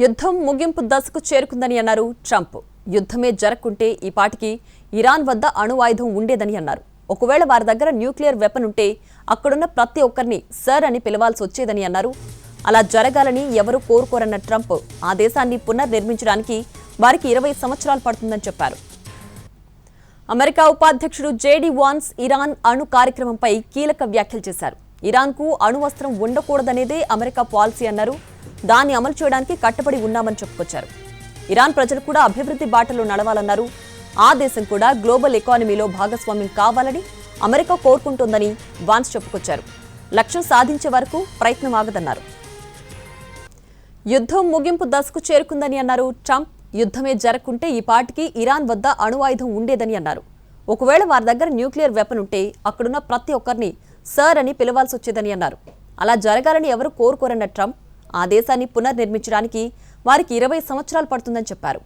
యుద్ధం ముగింపు దశకు చేరుకుందని అన్నారు ట్రంప్. యుద్ధమే జరగకుంటే ఈ పాటికి ఇరాన్ వద్ద అణు ఆయుధం ఉండేదని అన్నారు. ఒకవేళ వారి దగ్గర న్యూక్లియర్ వెపన్ ఉంటే అక్కడున్న ప్రతి ఒక్కరిని సర్ అని పిలవాల్సి వచ్చేదని అన్నారు. అలా జరగాలని ఎవరూ కోరుకోరన్న ట్రంప్ ఆ దేశాన్ని పునర్నిర్మించడానికి వారికి 20 సంవత్సరాలు పడుతుందని చెప్పారు. అమెరికా ఉపాధ్యక్షుడు జేడీ వాన్స్ ఇరాన్ అణు కార్యక్రమంపై కీలక వ్యాఖ్యలు చేశారు. ఇరాన్కు అణువస్త్రం ఉండకూడదనేదే అమెరికా పాలసీ అన్నారు. దాన్ని అమలు చేయడానికి కట్టుబడి ఉన్నామని చెప్పుకొచ్చారు. ఇరాన్ ప్రజలు కూడా అభివృద్ధి బాటలో నడవాలన్నారు. ఆ దేశం కూడా గ్లోబల్ ఎకానమీలో భాగస్వామ్యం కావాలని అమెరికా కోరుకుంటోందని వాన్స్ చెప్పుకొచ్చారు. లక్ష్యం సాధించే వరకు ప్రయత్నం ఆగదన్నారు. యుద్ధం ముగింపు దశకు చేరుకుందని అన్నారు ట్రంప్. యుద్ధమే జరగకుంటే ఈ పాటికి ఇరాన్ వద్ద అణు ఆయుధం ఉండేదని అన్నారు. ఒకవేళ వారి దగ్గర న్యూక్లియర్ వెపన్ ఉంటే అక్కడున్న ప్రతి ఒక్కరిని సర్ అని పిలవాల్సి వచ్చేదని అన్నారు. అలా జరగాలని ఎవరు కోరుకోరన్న ట్రంప్ ఆ దేశాన్ని పునర్నిర్మించడానికి వారికి 20 సంవత్సరాలు పడుతుందని చెప్పారు.